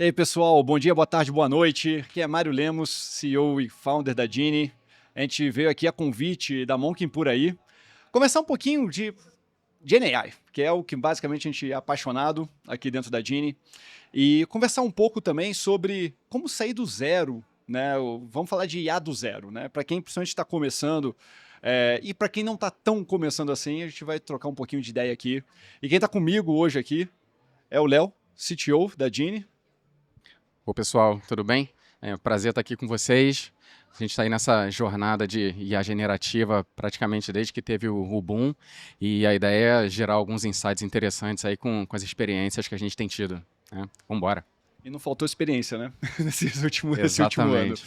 E aí, pessoal, bom dia, boa tarde, boa noite. Aqui é Mário Lemos, CEO e founder da Gini. A gente veio aqui a convite da Monkin por aí, conversar um pouquinho de GenAI, que é o que basicamente a gente é apaixonado aqui dentro da Gini, e conversar um pouco também sobre como sair do zero, né? Vamos falar de IA do zero, né? Para quem principalmente está começando, e para quem não está tão começando assim, a gente vai trocar um pouquinho de ideia aqui. E quem está comigo hoje aqui é o Léo, CTO da Gini. Ô pessoal, tudo bem? É um prazer estar aqui com vocês. A gente está aí nessa jornada de IA generativa praticamente desde que teve o boom, e a ideia é gerar alguns insights interessantes aí com as experiências que a gente tem tido, né? Vamos embora. E não faltou experiência, né? Nesse último ano. Exatamente.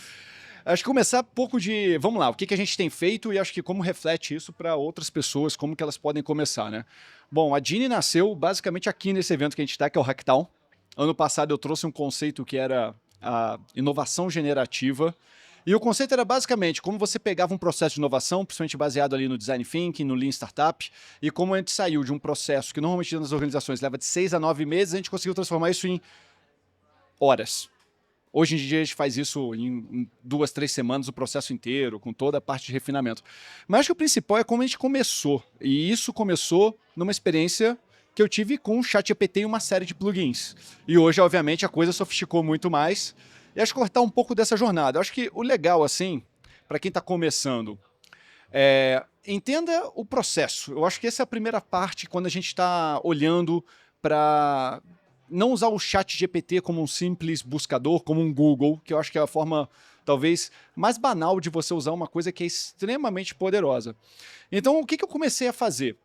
Acho que começar um pouco de, vamos lá, o que a gente tem feito e acho que como reflete isso para outras pessoas, como que elas podem começar, né? Bom, a Gini nasceu basicamente aqui nesse evento que a gente está, que é o Hacktown. Ano passado eu trouxe um conceito que era a inovação generativa. E o conceito era basicamente como você pegava um processo de inovação, principalmente baseado ali no Design Thinking, no Lean Startup, e como a gente saiu de um processo que normalmente nas organizações leva de 6 a 9 meses, a gente conseguiu transformar isso em horas. Hoje em dia a gente faz isso em 2, 3 semanas, o processo inteiro, com toda a parte de refinamento. Mas acho que o principal é como a gente começou. E isso começou numa experiência que eu tive com o ChatGPT e uma série de plugins. E hoje, obviamente, a coisa sofisticou muito mais. E acho que cortar um pouco dessa jornada. Eu acho que o legal, assim, para quem está começando, entenda o processo. Eu acho que essa é a primeira parte quando a gente está olhando para não usar o chat GPT como um simples buscador, como um Google, que eu acho que é a forma talvez mais banal de você usar uma coisa que é extremamente poderosa. Então, o que eu comecei a fazer?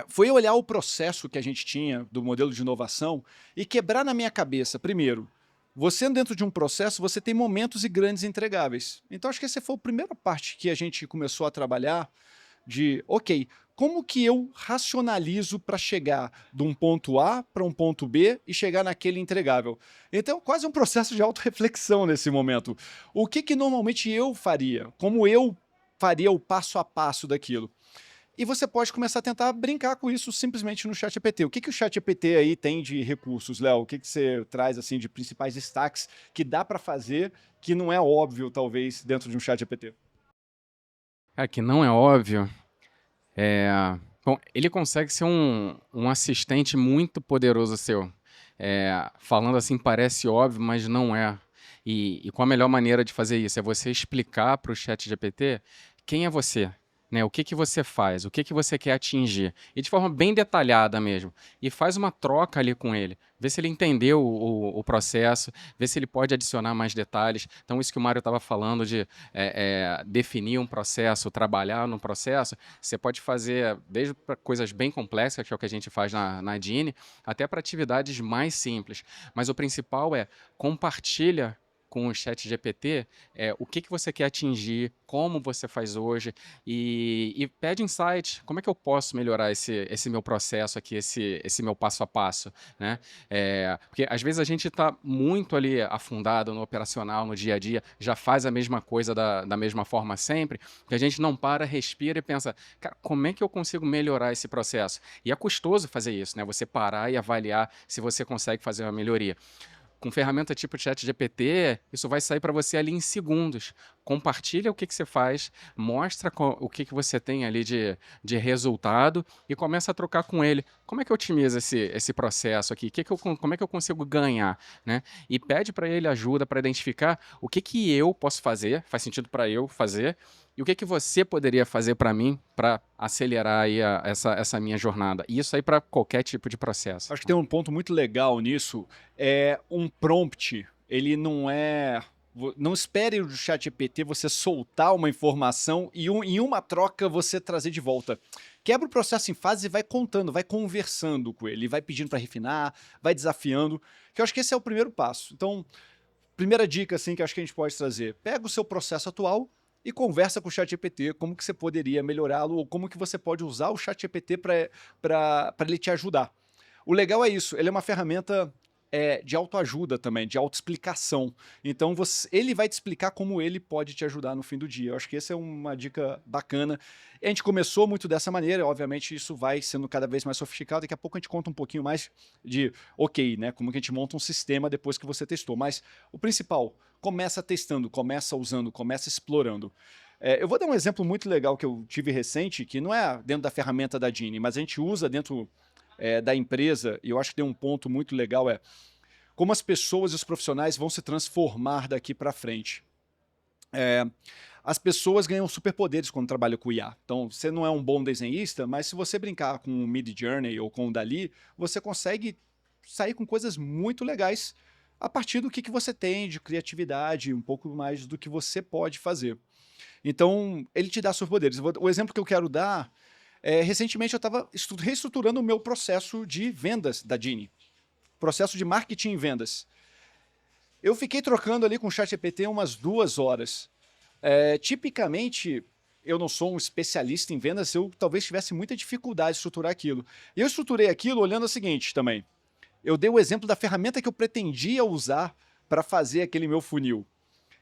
Foi olhar o processo que a gente tinha do modelo de inovação e quebrar na minha cabeça, primeiro, você dentro de um processo, você tem momentos e grandes entregáveis. Então, acho que essa foi a primeira parte que a gente começou a trabalhar de, ok, como que eu racionalizo para chegar de um ponto A para um ponto B e chegar naquele entregável? Então, quase um processo de autorreflexão nesse momento. O que normalmente eu faria? Como eu faria o passo a passo daquilo? E você pode começar a tentar brincar com isso simplesmente no ChatGPT. O que o ChatGPT aí tem de recursos, Léo? O que você traz assim de principais destaques que dá para fazer que não é óbvio, talvez, dentro de um ChatGPT? Que não é óbvio. É... Bom, ele consegue ser um assistente muito poderoso seu. Falando assim parece óbvio, mas não é. E qual a melhor maneira de fazer isso? É você explicar para o ChatGPT quem é você, né? O que você faz, o que você quer atingir. E de forma bem detalhada mesmo. E faz uma troca ali com ele. Vê se ele entendeu o processo, vê se ele pode adicionar mais detalhes. Então, isso que o Mário estava falando de definir um processo, trabalhar no processo, você pode fazer desde para coisas bem complexas, que é o que a gente faz na Gini, até para atividades mais simples. Mas o principal é compartilha com o chat GPT o que você quer atingir, como você faz hoje e pede insight, como é que eu posso melhorar esse meu processo aqui, esse meu passo a passo, né? Porque às vezes a gente está muito ali afundado no operacional, no dia a dia, já faz a mesma coisa da mesma forma sempre, que a gente não para, respira e pensa, cara, como é que eu consigo melhorar esse processo? E é custoso fazer isso, né? Você parar e avaliar se você consegue fazer uma melhoria. Com ferramenta tipo ChatGPT, isso vai sair para você ali em segundos. Compartilha o que você faz, mostra o que você tem ali de resultado e começa a trocar com ele. Como é que eu otimizo esse processo aqui? Como é que eu consigo ganhar? Né? E pede para ele ajuda para identificar o que eu posso fazer, faz sentido para eu fazer, e o que você poderia fazer para mim para acelerar aí essa minha jornada. E isso aí para qualquer tipo de processo. Acho que tem um ponto muito legal nisso, um prompt, ele não é... Não espere do ChatGPT você soltar uma informação e em uma troca você trazer de volta. Quebra o processo em fases e vai contando, vai conversando com ele, vai pedindo para refinar, vai desafiando, que eu acho que esse é o primeiro passo. Então, primeira dica assim que eu acho que a gente pode trazer, pega o seu processo atual e conversa com o ChatGPT, como que você poderia melhorá-lo ou como que você pode usar o ChatGPT para ele te ajudar. O legal é isso, ele é uma ferramenta de autoajuda também, de autoexplicação. Então ele vai te explicar como ele pode te ajudar no fim do dia. Eu acho que essa é uma dica bacana. A gente começou muito dessa maneira, obviamente isso vai sendo cada vez mais sofisticado. Daqui a pouco a gente conta um pouquinho mais de, ok, né, como que a gente monta um sistema depois que você testou. Mas o principal, começa testando, começa usando, começa explorando. Eu vou dar um exemplo muito legal que eu tive recente, que não é dentro da ferramenta da Gini, mas a gente usa dentro da empresa, e eu acho que tem um ponto muito legal, como as pessoas e os profissionais vão se transformar daqui para frente. As pessoas ganham superpoderes quando trabalham com IA. Então, você não é um bom desenhista, mas se você brincar com o Midjourney ou com o Dali, você consegue sair com coisas muito legais a partir do que você tem de criatividade, um pouco mais do que você pode fazer. Então, ele te dá superpoderes. O exemplo que eu quero dar recentemente eu estava reestruturando o meu processo de vendas da Gini. Processo de marketing e vendas. Eu fiquei trocando ali com o ChatGPT umas 2 horas. Tipicamente, eu não sou um especialista em vendas, eu talvez tivesse muita dificuldade de estruturar aquilo. E eu estruturei aquilo olhando o seguinte também. Eu dei o exemplo da ferramenta que eu pretendia usar para fazer aquele meu funil.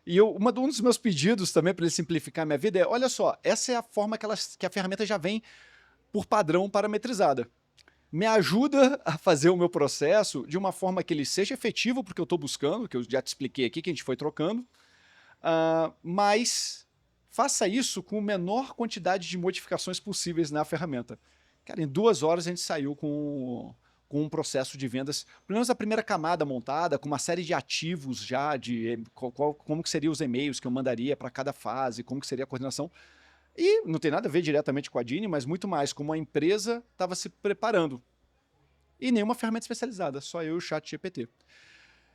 E um dos meus pedidos também para ele simplificar a minha vida é, olha só, essa é a forma que a ferramenta já vem por padrão parametrizada. Me ajuda a fazer o meu processo de uma forma que ele seja efetivo, porque eu estou buscando, que eu já te expliquei aqui, que a gente foi trocando, mas faça isso com a menor quantidade de modificações possíveis na ferramenta. Cara, em 2 horas a gente saiu com um processo de vendas, pelo menos a primeira camada montada, com uma série de ativos já, de como que seriam os e-mails que eu mandaria para cada fase, como que seria a coordenação. E não tem nada a ver diretamente com a Gini, mas muito mais como a empresa estava se preparando. E nenhuma ferramenta especializada, só eu e o ChatGPT.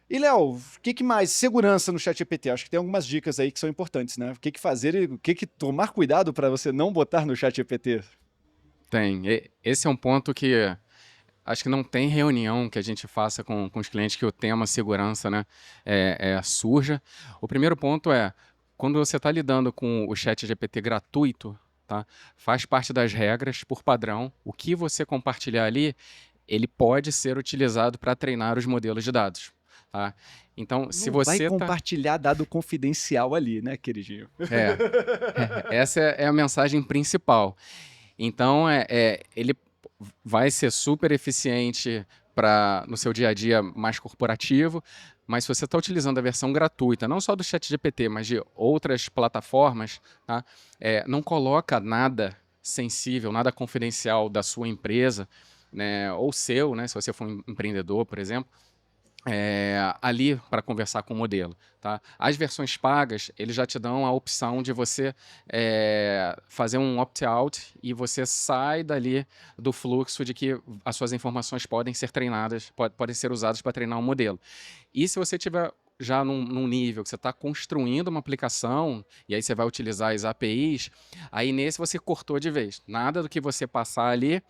E, Léo, o que mais? Segurança no ChatGPT. Acho que tem algumas dicas aí que são importantes, né? O que fazer e o que tomar cuidado para você não botar no ChatGPT? Tem. Esse é um ponto que acho que não tem reunião que a gente faça com os clientes que o tema segurança, né, surja. O primeiro ponto é, quando você está lidando com o ChatGPT gratuito, tá, faz parte das regras, por padrão, o que você compartilhar ali, ele pode ser utilizado para treinar os modelos de dados. Tá? Então, se Não vai você compartilhar dado confidencial ali, né, queridinho? essa é a mensagem principal. Então, ele vai ser super eficiente no seu dia a dia mais corporativo, mas se você está utilizando a versão gratuita, não só do ChatGPT, mas de outras plataformas, tá? Não coloca nada sensível, nada confidencial da sua empresa, né, ou seu, né, se você for um empreendedor, por exemplo, ali para conversar com o modelo. Tá? As versões pagas, eles já te dão a opção de você fazer um opt-out e você sai dali do fluxo de que as suas informações podem ser treinadas, podem ser usadas para treinar um modelo. E se você tiver já num nível que você está construindo uma aplicação, e aí você vai utilizar as APIs, aí nesse você cortou de vez. Nada do que você passar ali,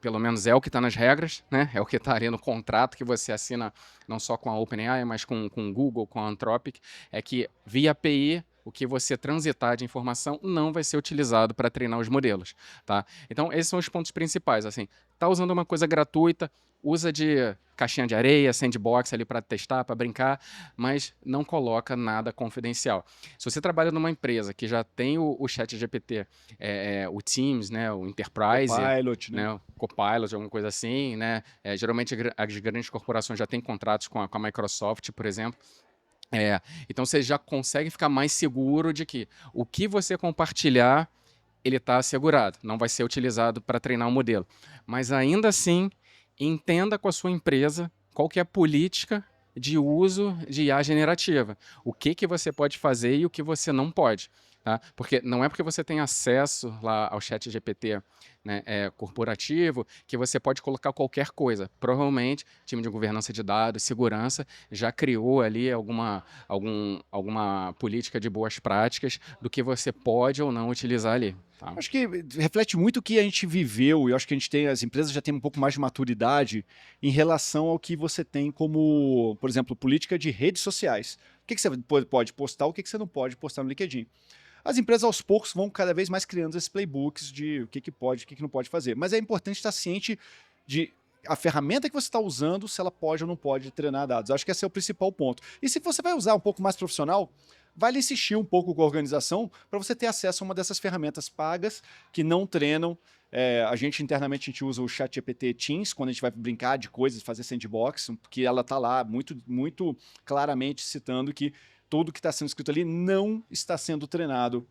pelo menos é o que está nas regras, né? É o que está ali no contrato que você assina não só com a OpenAI, mas com o Google, com a Anthropic, é que via API o que você transitar de informação não vai ser utilizado para treinar os modelos, tá? Então esses são os pontos principais, assim, tá usando uma coisa gratuita, usa de caixinha de areia, sandbox ali para testar, para brincar, mas não coloca nada confidencial. Se você trabalha numa empresa que já tem o ChatGPT, o Teams, né, o Enterprise, Copilot, né, o Copilot, alguma coisa assim, né, geralmente as grandes corporações já têm contratos com a Microsoft, por exemplo. Então você já consegue ficar mais seguro de que o que você compartilhar, ele está assegurado, não vai ser utilizado para treinar um modelo. Mas ainda assim, entenda com a sua empresa qual que é a política de uso de IA generativa. O que você pode fazer e o que você não pode. Tá? Porque não é porque você tem acesso lá ao ChatGPT, né, corporativo, que você pode colocar qualquer coisa. Provavelmente, o time de governança de dados, segurança, já criou ali alguma política de boas práticas do que você pode ou não utilizar ali. Tá? Acho que reflete muito o que a gente viveu, e acho que as empresas já têm um pouco mais de maturidade em relação ao que você tem como, por exemplo, política de redes sociais. O que você pode postar, o que você não pode postar no LinkedIn. As empresas aos poucos vão cada vez mais criando esses playbooks de o que pode, o que não pode fazer. Mas é importante estar ciente de a ferramenta que você está usando, se ela pode ou não pode treinar dados. Acho que esse é o principal ponto. E se você vai usar um pouco mais profissional, vale insistir um pouco com a organização para você ter acesso a uma dessas ferramentas pagas que não treinam. A gente internamente a gente usa o ChatGPT Teams quando a gente vai brincar de coisas, fazer sandbox, porque ela está lá muito, muito claramente citando que tudo que está sendo escrito ali não está sendo treinado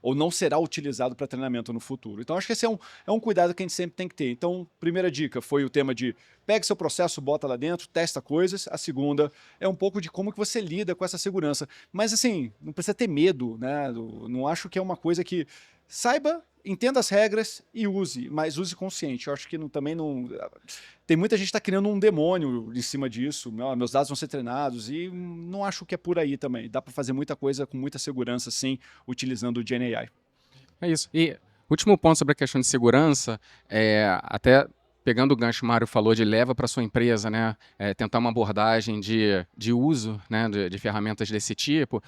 ou não será utilizado para treinamento no futuro. Então, acho que esse é um cuidado que a gente sempre tem que ter. Então, primeira dica foi o tema de pega seu processo, bota lá dentro, testa coisas. A segunda é um pouco de como que você lida com essa segurança. Mas, assim, não precisa ter medo, né? Não acho que é uma coisa que... Saiba, entenda as regras e use, mas use consciente. Eu acho que também não... Tem muita gente que está criando um demônio em cima disso. Meus dados vão ser treinados e não acho que é por aí também. Dá para fazer muita coisa com muita segurança, sim, utilizando o GenAI. É isso. E último ponto sobre a questão de segurança, até pegando o gancho que o Mário falou de leva para sua empresa, né, tentar uma abordagem de uso, né, de ferramentas desse tipo,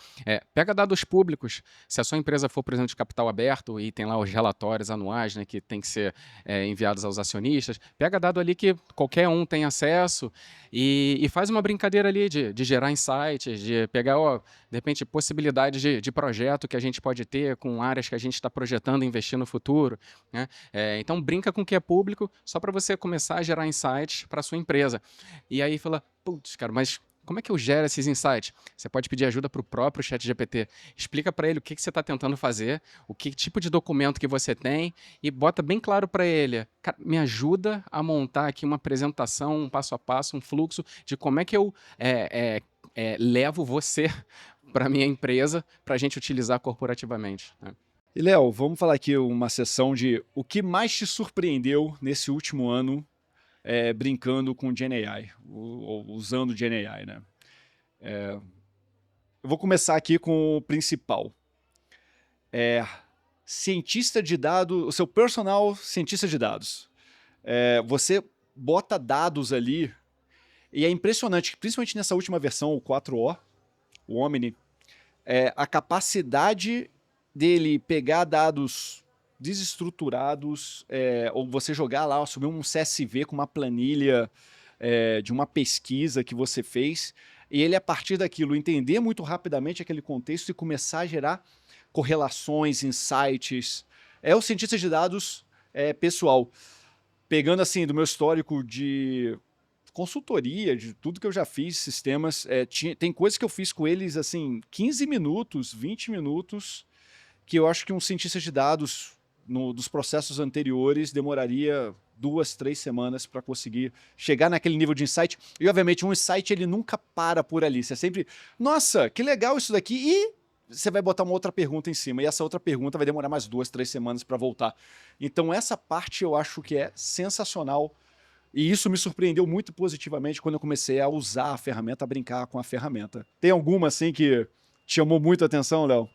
pega dados públicos. Se a sua empresa for, por exemplo, de capital aberto e tem lá os relatórios anuais, né, que tem que ser enviados aos acionistas, pega dado ali que qualquer um tem acesso e faz uma brincadeira ali de gerar insights, de pegar, de repente, possibilidades de projeto que a gente pode ter com áreas que a gente está projetando investir no futuro, né? Então, brinca com o que é público só para você começar a gerar insights para a sua empresa. E aí fala, putz, cara, mas como é que eu gero esses insights? Você pode pedir ajuda para o próprio ChatGPT. Explica para ele o que você está tentando fazer, o que tipo de documento que você tem e bota bem claro para ele. Cara, me ajuda a montar aqui uma apresentação, um passo a passo, um fluxo de como é que eu levo você para minha empresa para a gente utilizar corporativamente, né? E, Léo, vamos falar aqui uma sessão de o que mais te surpreendeu nesse último ano brincando com GenAI, ou usando GenAI, né? Eu vou começar aqui com o principal. Cientista de dados, o seu personal cientista de dados. Você bota dados ali e é impressionante, principalmente nessa última versão, o 4O, o Omni, a capacidade dele pegar dados desestruturados, ou você jogar lá, subir um CSV com uma planilha de uma pesquisa que você fez, e ele, a partir daquilo, entender muito rapidamente aquele contexto e começar a gerar correlações, insights. É o cientista de dados pessoal. Pegando assim do meu histórico de consultoria, de tudo que eu já fiz, sistemas, tem coisas que eu fiz com eles assim, 15 minutos, 20 minutos, que eu acho que um cientista de dados dos processos anteriores demoraria 2, 3 semanas para conseguir chegar naquele nível de insight. E, obviamente, um insight ele nunca para por ali. Você sempre, nossa, que legal isso daqui, e você vai botar uma outra pergunta em cima, e essa outra pergunta vai demorar mais 2, 3 semanas para voltar. Então, essa parte eu acho que é sensacional, e isso me surpreendeu muito positivamente quando eu comecei a usar a ferramenta, a brincar com a ferramenta. Tem alguma, assim, que te chamou muito a atenção, Léo?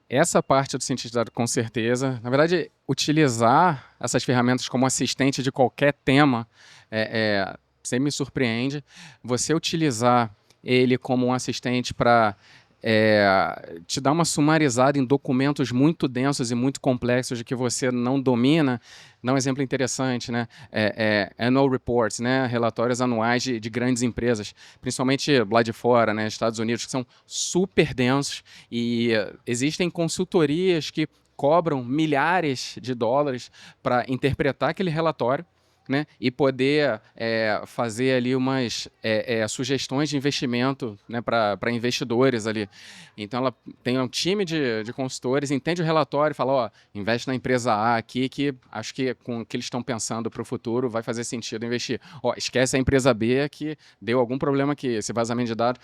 Essa parte do cientista de dados, com certeza. Na verdade, utilizar essas ferramentas como assistente de qualquer tema sempre me surpreende. Você utilizar ele como um assistente para te dar uma sumarizada em documentos muito densos e muito complexos de que você não domina. Dá um exemplo interessante, né? Annual reports, né? Relatórios anuais de grandes empresas, principalmente lá de fora, né? Estados Unidos, que são super densos e existem consultorias que cobram milhares de dólares para interpretar aquele relatório, né, e poder fazer ali umas sugestões de investimento, né, para investidores ali. Então, ela tem um time de consultores, entende o relatório e fala, ó, investe na empresa A aqui, que acho que com o que eles estão pensando para o futuro vai fazer sentido investir. Ó, esquece a empresa B que deu algum problema aqui, esse vazamento de dados.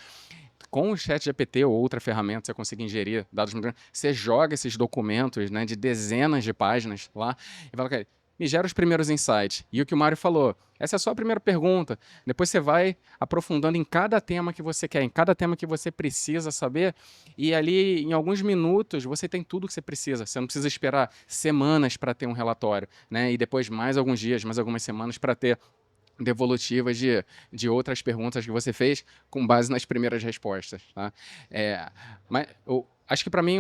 Com o ChatGPT ou outra ferramenta, você consegue ingerir dados muito grandes, você joga esses documentos, né, de dezenas de páginas lá e fala, cara, me gera os primeiros insights. E o que o Mário falou, essa é só a primeira pergunta. Depois você vai aprofundando em cada tema que você quer, em cada tema que você precisa saber. E ali, em alguns minutos, você tem tudo que você precisa. Você não precisa esperar semanas para ter um relatório, né? E depois mais alguns dias, mais algumas semanas para ter devolutivas de outras perguntas que você fez com base nas primeiras respostas. Tá? Mas acho que, para mim,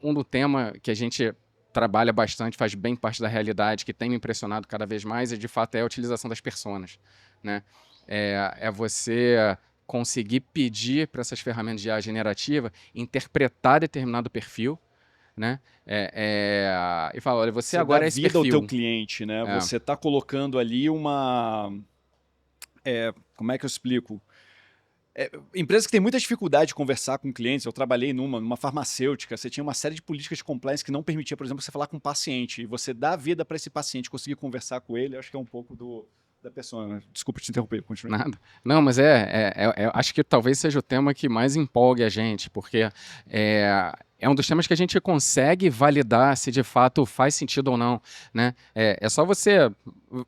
um do tema que a gente trabalha bastante, faz bem parte da realidade, que tem me impressionado cada vez mais, e de fato é a utilização das personas, né? É você conseguir pedir para essas ferramentas de IA generativa interpretar determinado perfil, né? E falar, olha, você Você dá agora é esse vida ao teu perfil. cliente, né? É. Você está colocando ali uma... como é que eu explico? Empresas que têm muita dificuldade de conversar com clientes, eu trabalhei numa farmacêutica, você tinha uma série de políticas de compliance que não permitia, por exemplo, você falar com um paciente, e você dá vida para esse paciente, conseguir conversar com ele, acho que é um pouco da pessoa, né? Desculpa te interromper, continue. Nada. Não, mas acho que talvez seja o tema que mais empolgue a gente, porque é um dos temas que a gente consegue validar se de fato faz sentido ou não, né? É só você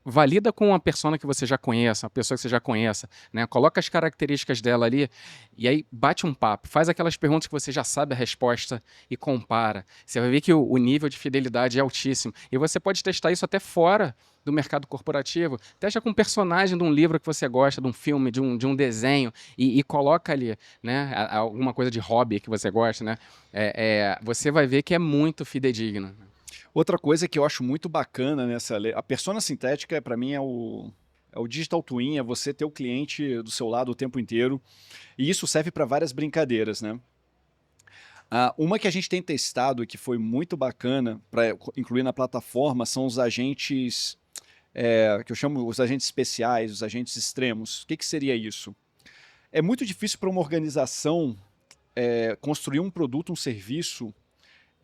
valida com uma persona que você já conheça, uma pessoa que você já conheça, né? Coloca as características dela ali e aí bate um papo, faz aquelas perguntas que você já sabe a resposta e compara. Você vai ver que o nível de fidelidade é altíssimo. E você pode testar isso até fora do mercado corporativo. Testa com um personagem de um livro que você gosta, de um filme, de um desenho, e coloca ali, né, alguma coisa de hobby que você gosta, né? Você vai ver que é muito fidedigno. Outra coisa que eu acho muito bacana nessa lei, a persona sintética, para mim, é o digital twin, é você ter o cliente do seu lado o tempo inteiro, e isso serve para várias brincadeiras, né? Uma que a gente tem testado e que foi muito bacana para incluir na plataforma são os agentes, que eu chamo os agentes especiais, os agentes extremos. O que seria isso? É muito difícil para uma organização construir um produto, um serviço,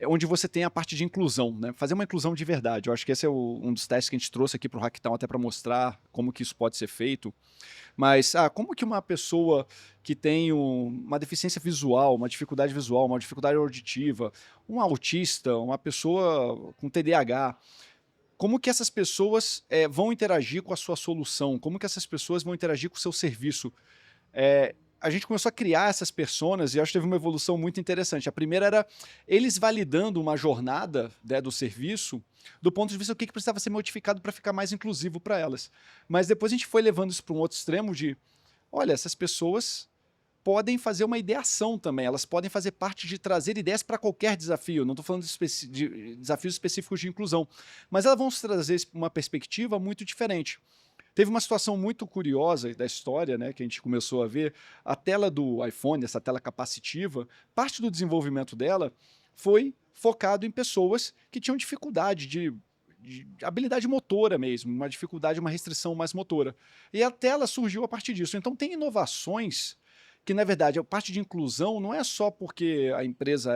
onde você tem a parte de inclusão, né? Fazer uma inclusão de verdade. Eu acho que esse é um dos testes que a gente trouxe aqui para o Hacktown até para mostrar como que isso pode ser feito. Mas como que uma pessoa que tem uma deficiência visual, uma dificuldade visual, uma dificuldade auditiva, um autista, uma pessoa com TDAH, como que essas pessoas vão interagir com a sua solução? Como que essas pessoas vão interagir com o seu serviço? A gente começou a criar essas personas e acho que teve uma evolução muito interessante. A primeira era eles validando uma jornada, né, do serviço do ponto de vista do que precisava ser modificado para ficar mais inclusivo para elas. Mas depois a gente foi levando isso para um outro extremo de, olha, essas pessoas podem fazer uma ideação também, elas podem fazer parte de trazer ideias para qualquer desafio, não estou falando de desafios específicos de inclusão, mas elas vão trazer uma perspectiva muito diferente. Teve uma situação muito curiosa da história, né, que a gente começou a ver, a tela do iPhone, essa tela capacitiva, parte do desenvolvimento dela foi focado em pessoas que tinham dificuldade de habilidade motora mesmo, uma dificuldade, uma restrição mais motora. E a tela surgiu a partir disso. Então tem inovações que, na verdade, a parte de inclusão não é só porque a empresa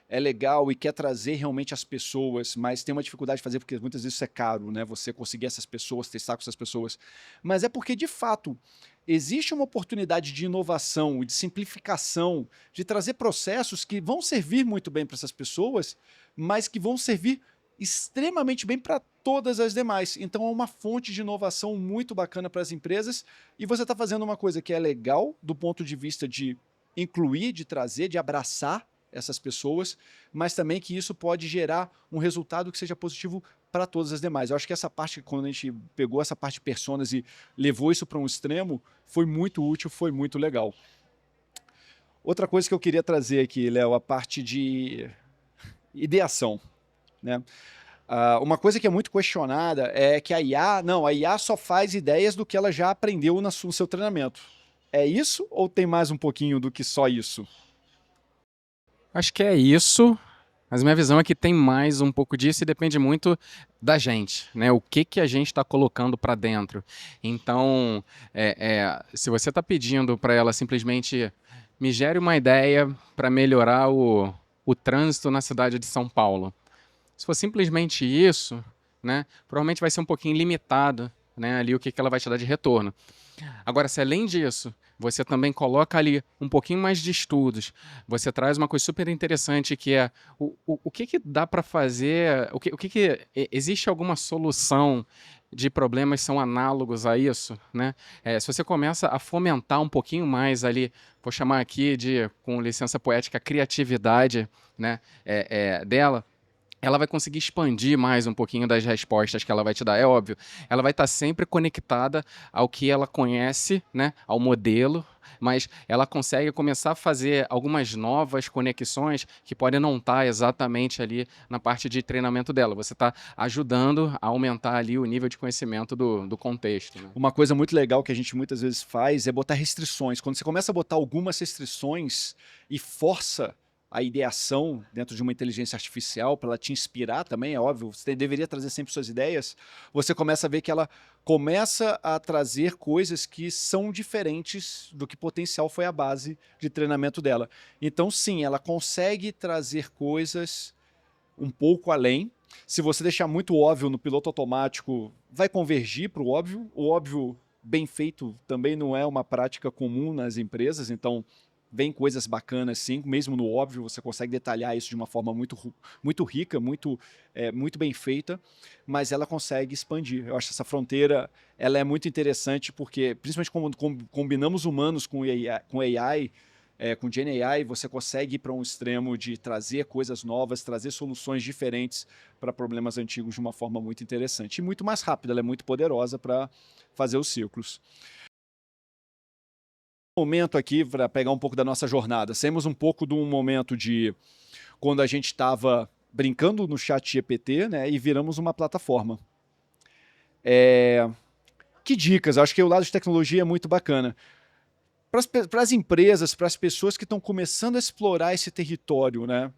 é legal e quer trazer realmente as pessoas, mas tem uma dificuldade de fazer porque muitas vezes isso é caro, né? Você conseguir essas pessoas, testar com essas pessoas. Mas é porque, de fato, existe uma oportunidade de inovação e de simplificação, de trazer processos que vão servir muito bem para essas pessoas, mas que vão servir extremamente bem para todas as demais. Então é uma fonte de inovação muito bacana para as empresas e você está fazendo uma coisa que é legal do ponto de vista de incluir, de trazer, de abraçar essas pessoas, mas também que isso pode gerar um resultado que seja positivo para todas as demais. Eu acho que essa parte, quando a gente pegou essa parte de personas e levou isso para um extremo, foi muito útil, foi muito legal. Outra coisa que eu queria trazer aqui, Léo, a parte de ideação, né? Uma coisa que é muito questionada é que a IA só faz ideias do que ela já aprendeu no seu treinamento. É isso ou tem mais um pouquinho do que só isso? Acho que é isso, mas minha visão é que tem mais um pouco disso e depende muito da gente, né? O que a gente está colocando para dentro. Então, se você está pedindo para ela simplesmente me gere uma ideia para melhorar o trânsito na cidade de São Paulo. Se for simplesmente isso, né, provavelmente vai ser um pouquinho limitado, né, ali o que ela vai te dar de retorno. Agora, se além disso, você também coloca ali um pouquinho mais de estudos, você traz uma coisa super interessante que é o que dá para fazer, existe alguma solução de problemas que são análogos a isso, né? Se você começa a fomentar um pouquinho mais ali, vou chamar aqui de, com licença poética, criatividade, né, dela, ela vai conseguir expandir mais um pouquinho das respostas que ela vai te dar. É óbvio, ela vai estar sempre conectada ao que ela conhece, né, ao modelo, mas ela consegue começar a fazer algumas novas conexões que podem não estar exatamente ali na parte de treinamento dela. Você está ajudando a aumentar ali o nível de conhecimento do contexto, né? Uma coisa muito legal que a gente muitas vezes faz é botar restrições. Quando você começa a botar algumas restrições e força a ideação dentro de uma inteligência artificial para ela te inspirar também, é óbvio, você deveria trazer sempre suas ideias, você começa a ver que ela começa a trazer coisas que são diferentes do que potencial foi a base de treinamento dela. Então sim, ela consegue trazer coisas um pouco além. Se você deixar muito óbvio no piloto automático, vai convergir para o óbvio. O óbvio bem feito também não é uma prática comum nas empresas, então vem coisas bacanas sim, mesmo no óbvio você consegue detalhar isso de uma forma muito rica, muito bem feita, mas ela consegue expandir. Eu acho que essa fronteira ela é muito interessante porque, principalmente quando combinamos humanos com AI, com Gen AI, você consegue ir para um extremo de trazer coisas novas, trazer soluções diferentes para problemas antigos de uma forma muito interessante. E muito mais rápida, ela é muito poderosa para fazer os ciclos. Momento aqui, para pegar um pouco da nossa jornada, saímos um pouco de um momento de quando a gente estava brincando no chat GPT, né, e viramos uma plataforma. Que dicas? Acho que o lado de tecnologia é muito bacana. Para as empresas, para as pessoas que estão começando a explorar esse território, né?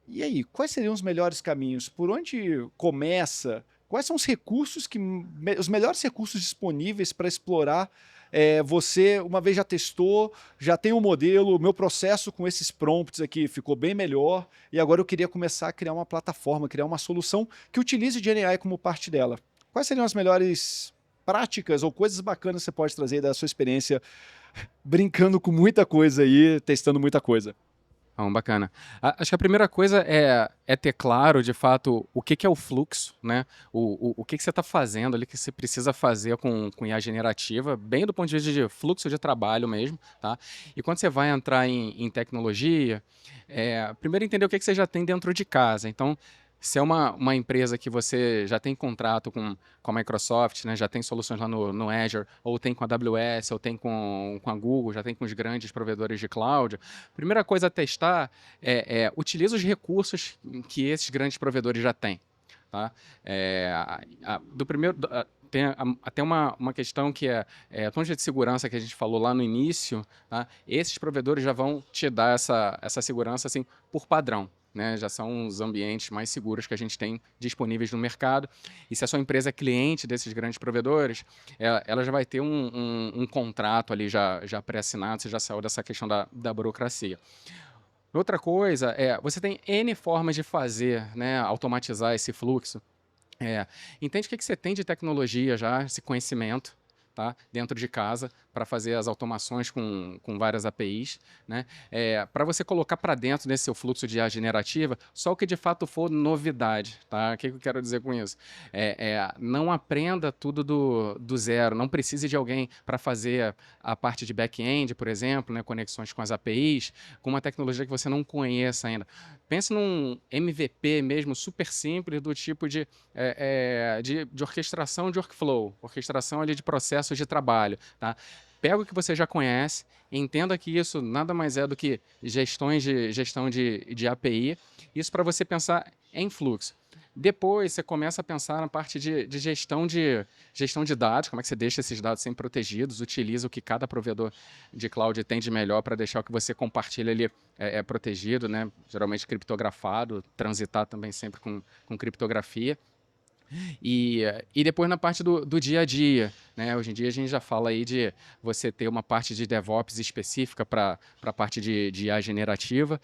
E aí, quais seriam os melhores caminhos? Por onde começa? Quais são os recursos os melhores recursos disponíveis para explorar? Você, uma vez já testou, já tem um modelo, o meu processo com esses prompts aqui ficou bem melhor, e agora eu queria começar a criar uma plataforma, criar uma solução que utilize o GenAI como parte dela. Quais seriam as melhores práticas ou coisas bacanas que você pode trazer da sua experiência brincando com muita coisa aí, testando muita coisa? Bacana. Acho que a primeira coisa é ter claro, de fato, o que é o fluxo, né? O que você está fazendo ali, que você precisa fazer com IA generativa, bem do ponto de vista de fluxo de trabalho mesmo, tá? E quando você vai entrar em tecnologia, primeiro entender o que você já tem dentro de casa. Então, se é uma empresa que você já tem contrato com a Microsoft, né, já tem soluções lá no Azure, ou tem com a AWS, ou tem com a Google, já tem com os grandes provedores de cloud, a primeira coisa a testar utiliza os recursos que esses grandes provedores já têm. Tá? Tem até uma questão que a tonja de segurança que a gente falou lá no início, tá? Esses provedores já vão te dar essa segurança assim, por padrão. Né, já são os ambientes mais seguros que a gente tem disponíveis no mercado. E se a sua empresa é cliente desses grandes provedores, ela já vai ter um contrato ali já pré-assinado, você já saiu dessa questão da burocracia. Outra coisa você tem N formas de fazer, né, automatizar esse fluxo. Entende o que você tem de tecnologia já, esse conhecimento, tá, dentro de casa, para fazer as automações com várias APIs, né? Para você colocar para dentro desse seu fluxo de IA generativa, só o que de fato for novidade. Tá? O que eu quero dizer com isso? Não aprenda tudo do zero, não precise de alguém para fazer a parte de back-end, por exemplo, né, conexões com as APIs, com uma tecnologia que você não conheça ainda. Pense num MVP mesmo, super simples, do tipo de orquestração de workflow, orquestração ali de processos de trabalho. Tá? Pega o que você já conhece, entenda que isso nada mais é do que gestão de API, isso para você pensar em fluxo. Depois você começa a pensar na parte de gestão de dados, como é que você deixa esses dados sempre protegidos, utiliza o que cada provedor de cloud tem de melhor para deixar o que você compartilha ali protegido, né? Geralmente criptografado, transitar também sempre com criptografia. E depois na parte do dia a dia, né? Hoje em dia a gente já fala aí de você ter uma parte de DevOps específica para a parte de IA generativa.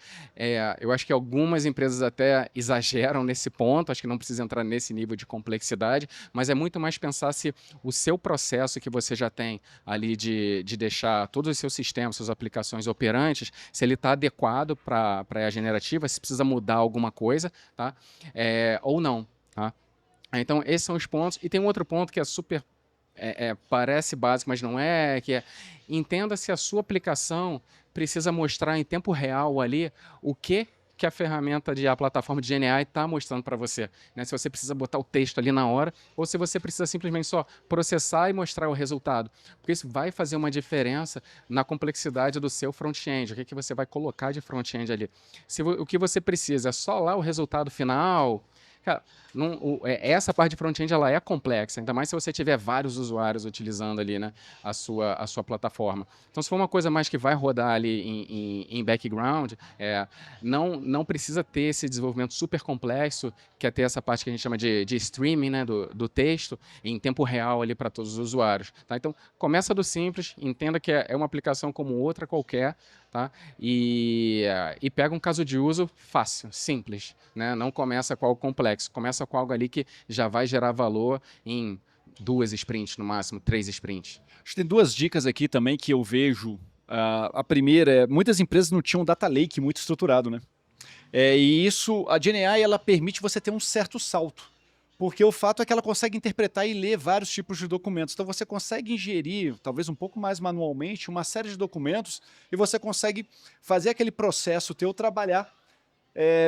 Eu acho que algumas empresas até exageram nesse ponto, acho que não precisa entrar nesse nível de complexidade, mas é muito mais pensar se o seu processo que você já tem ali de deixar todos os seus sistemas, suas aplicações operantes, se ele está adequado para a IA generativa, se precisa mudar alguma coisa, tá? Ou não, tá? Então, esses são os pontos. E tem um outro ponto que é super... parece básico, mas não é, que entenda se a sua aplicação precisa mostrar em tempo real ali o que que a ferramenta a plataforma de GenAI está mostrando para você, né? Se você precisa botar o texto ali na hora ou se você precisa simplesmente só processar e mostrar o resultado. Porque isso vai fazer uma diferença na complexidade do seu front-end. O que você vai colocar de front-end ali. Se o que você precisa é só lá o resultado final... Cara, essa parte de front-end ela é complexa, ainda mais se você tiver vários usuários utilizando ali, né, a sua plataforma. Então, se for uma coisa mais que vai rodar ali em background, não precisa ter esse desenvolvimento super complexo, que é ter essa parte que a gente chama de streaming, né, do texto em tempo real ali para todos os usuários. Tá? Então, começa do simples, entenda que é uma aplicação como outra qualquer, tá? E pega um caso de uso fácil, simples, né? Não começa com algo complexo, começa com algo ali que já vai gerar valor em 2 sprints, no máximo, 3 sprints. Acho que tem 2 dicas aqui também que eu vejo. A primeira é, muitas empresas não tinham um data lake muito estruturado, né? E isso, a GenAI, ela permite você ter um certo salto. Porque o fato é que ela consegue interpretar e ler vários tipos de documentos. Então você consegue ingerir, talvez um pouco mais manualmente, uma série de documentos e você consegue fazer aquele processo teu trabalhar,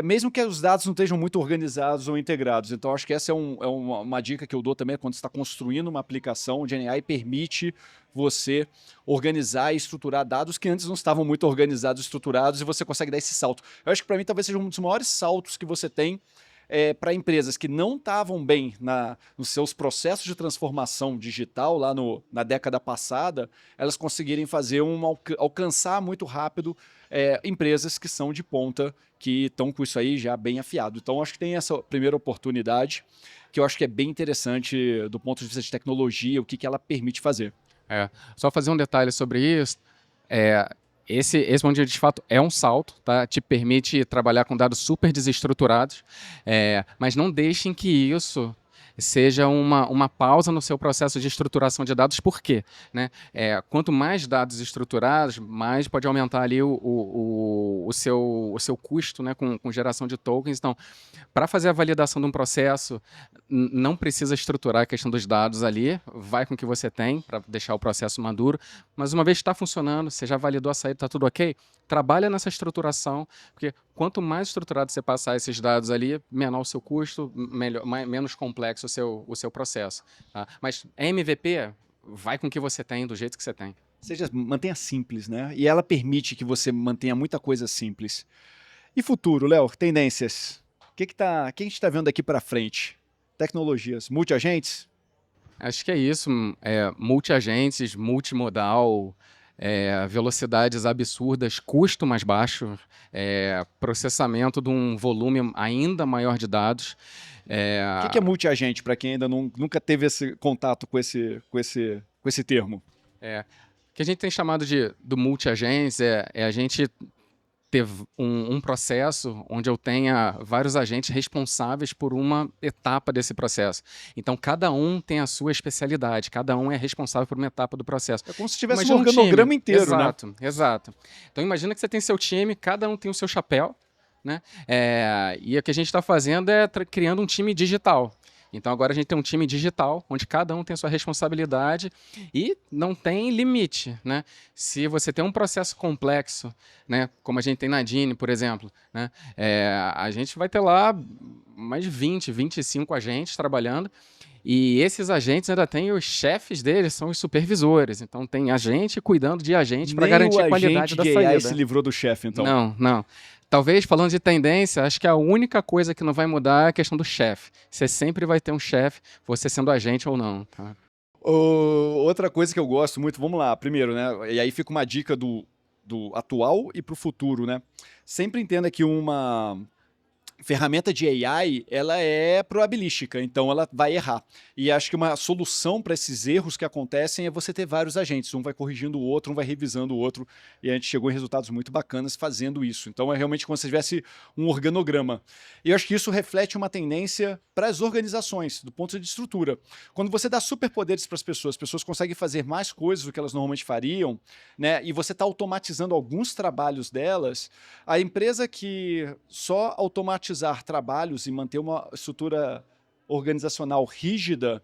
mesmo que os dados não estejam muito organizados ou integrados. Então acho que essa é uma dica que eu dou também quando você está construindo uma aplicação. O GenAI permite você organizar e estruturar dados que antes não estavam muito organizados e estruturados e você consegue dar esse salto. Eu acho que para mim talvez seja um dos maiores saltos que você tem para empresas que não estavam bem nos seus processos de transformação digital lá na década passada, elas conseguirem fazer alcançar muito rápido empresas que são de ponta, que estão com isso aí já bem afiado. Então, acho que tem essa primeira oportunidade, que eu acho que é bem interessante do ponto de vista de tecnologia, o que ela permite fazer. Só fazer um detalhe sobre isso. Esse Bom Dia de Fato é um salto, tá? Te permite trabalhar com dados super desestruturados, mas não deixem que isso seja uma pausa no seu processo de estruturação de dados. Por quê? Né? Quanto mais dados estruturados, mais pode aumentar ali o seu custo, né, com geração de tokens. Então, para fazer a validação de um processo, não precisa estruturar a questão dos dados ali, vai com o que você tem para deixar o processo maduro, mas uma vez que está funcionando, você já validou a saída, está tudo ok, trabalha nessa estruturação, porque quanto mais estruturado você passar esses dados ali, menor o seu custo, menos complexo o seu processo. Tá? Mas MVP, vai com o que você tem, do jeito que você tem. Mantenha simples, né? E ela permite que você mantenha muita coisa simples. E futuro, Léo, tendências? O que a gente está vendo daqui para frente? Tecnologias, multiagentes? Acho que é isso, multiagentes, multimodal, velocidades absurdas, custo mais baixo, processamento de um volume ainda maior de dados. O que é multiagente, para quem ainda nunca teve esse contato com esse termo? O que a gente tem chamado do multiagentes é a gente ter um processo onde eu tenha vários agentes responsáveis por uma etapa desse processo. Então, cada um tem a sua especialidade, cada um é responsável por uma etapa do processo. É como se tivesse um organograma inteiro, exato, né? Exato. Então, imagina que você tem seu time, cada um tem o seu chapéu, né? E o que a gente está fazendo é criando um time digital. Então agora a gente tem um time digital, onde cada um tem a sua responsabilidade e não tem limite, né? Se você tem um processo complexo, né, como a gente tem na Dini, por exemplo, né, a gente vai ter lá mais de 20, 25 agentes trabalhando, e esses agentes ainda têm os chefes deles, são os supervisores. Então tem agente cuidando de agente para garantir a qualidade da saída. Nem o agente de AI se livrou do chefe, então. Não. Talvez, falando de tendência, acho que a única coisa que não vai mudar é a questão do chefe. Você sempre vai ter um chefe, você sendo agente ou não. Tá? Outra coisa que eu gosto muito, vamos lá, primeiro, né? E aí fica uma dica do atual e para o futuro, né? Sempre entenda que uma ferramenta de AI, ela é probabilística, então ela vai errar. E acho que uma solução para esses erros que acontecem é você ter vários agentes, um vai corrigindo o outro, um vai revisando o outro, e a gente chegou em resultados muito bacanas fazendo isso. Então é realmente como se tivesse um organograma. E eu acho que isso reflete uma tendência para as organizações, do ponto de estrutura. Quando você dá superpoderes para as pessoas conseguem fazer mais coisas do que elas normalmente fariam, né? E você está automatizando alguns trabalhos delas, a empresa que só automatizar trabalhos e manter uma estrutura organizacional rígida,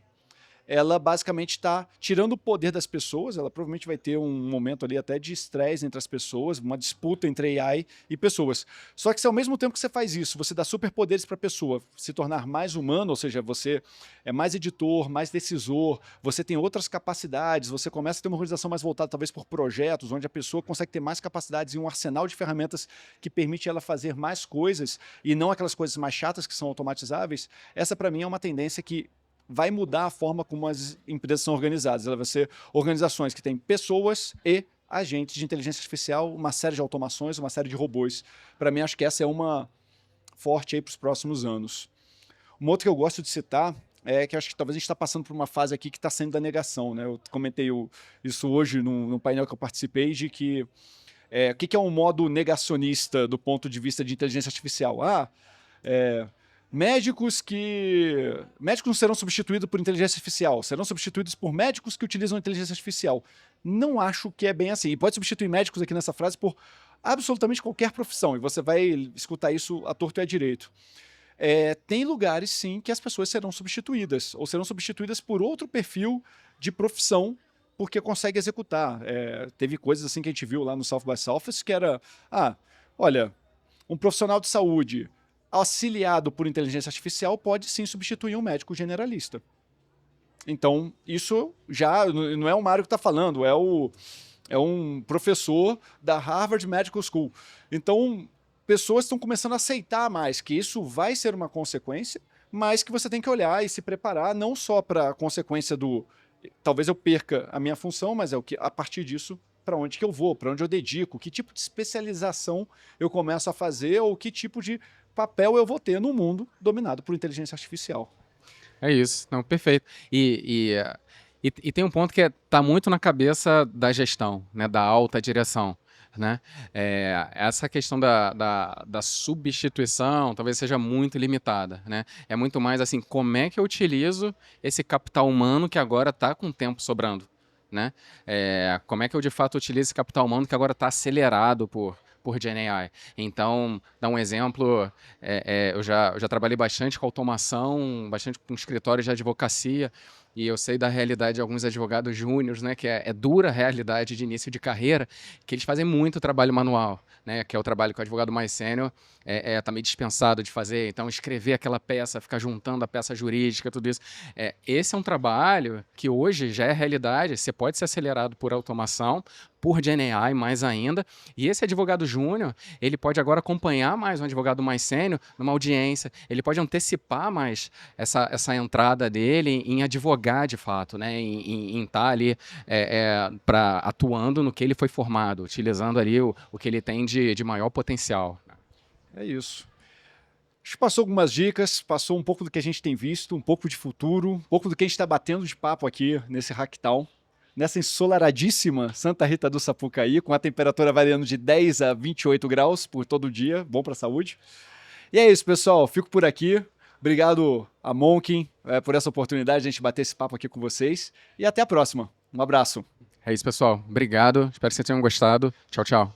ela basicamente está tirando o poder das pessoas, ela provavelmente vai ter um momento ali até de estresse entre as pessoas, uma disputa entre AI e pessoas. Só que se ao mesmo tempo que você faz isso, você dá superpoderes para a pessoa se tornar mais humano, ou seja, você é mais editor, mais decisor, você tem outras capacidades, você começa a ter uma organização mais voltada talvez por projetos, onde a pessoa consegue ter mais capacidades e um arsenal de ferramentas que permite ela fazer mais coisas e não aquelas coisas mais chatas que são automatizáveis. Essa para mim é uma tendência que vai mudar a forma como as empresas são organizadas. Ela vai ser organizações que têm pessoas e agentes de inteligência artificial, uma série de automações, uma série de robôs. Para mim, acho que essa é uma forte aí para os próximos anos. Uma outra que eu gosto de citar é que eu acho que talvez a gente está passando por uma fase aqui que está sendo da negação, né? Eu comentei isso hoje num painel que eu participei, de que o que é um modo negacionista do ponto de vista de inteligência artificial? Médicos não serão substituídos por inteligência artificial, serão substituídos por médicos que utilizam inteligência artificial. Não acho que é bem assim. E pode substituir médicos aqui nessa frase por absolutamente qualquer profissão, e você vai escutar isso à torto e à direito. Tem lugares, sim, que as pessoas serão substituídas, ou serão substituídas por outro perfil de profissão, porque consegue executar. Teve coisas assim que a gente viu lá no South by Southwest, que era, olha, um profissional de saúde auxiliado por inteligência artificial pode sim substituir um médico generalista. Então, isso já não é o Mário que está falando, é um professor da Harvard Medical School. Então, pessoas estão começando a aceitar mais que isso vai ser uma consequência, mas que você tem que olhar e se preparar não só para a consequência do talvez eu perca a minha função, mas é o que a partir disso para onde que eu vou, para onde eu dedico, que tipo de especialização eu começo a fazer ou que tipo de papel eu vou ter no mundo dominado por inteligência artificial. É isso, não, perfeito. E tem um ponto que está muito na cabeça da gestão, né, da alta direção. Né? Essa questão da substituição talvez seja muito limitada. Né? É muito mais assim, como é que eu utilizo esse capital humano que agora está com tempo sobrando? Né? Como é que eu de fato utilizo esse capital humano que agora está acelerado por GenAI. Então, dá um exemplo, eu já trabalhei bastante com automação, bastante com escritórios de advocacia, e eu sei da realidade de alguns advogados júniores, né, que é dura realidade de início de carreira, que eles fazem muito trabalho manual, né, que é o trabalho que o advogado mais sênior tá meio dispensado de fazer. Então, escrever aquela peça, ficar juntando a peça jurídica, tudo isso. Esse é um trabalho que hoje já é realidade, você pode ser acelerado por automação, por GenAI mais ainda, e esse advogado júnior, ele pode agora acompanhar mais um advogado mais sênior numa audiência, ele pode antecipar mais essa entrada dele em advogar de fato, né? em estar ali atuando no que ele foi formado, utilizando ali o que ele tem de maior potencial. É isso. A gente passou algumas dicas, passou um pouco do que a gente tem visto, um pouco de futuro, um pouco do que a gente está batendo de papo aqui nesse Hacktown, nessa ensolaradíssima Santa Rita do Sapucaí, com a temperatura variando de 10 a 28 graus por todo dia, bom para a saúde. E é isso, pessoal, fico por aqui. Obrigado a Monkin por essa oportunidade de a gente bater esse papo aqui com vocês. E até a próxima. Um abraço. É isso, pessoal. Obrigado. Espero que vocês tenham gostado. Tchau, tchau.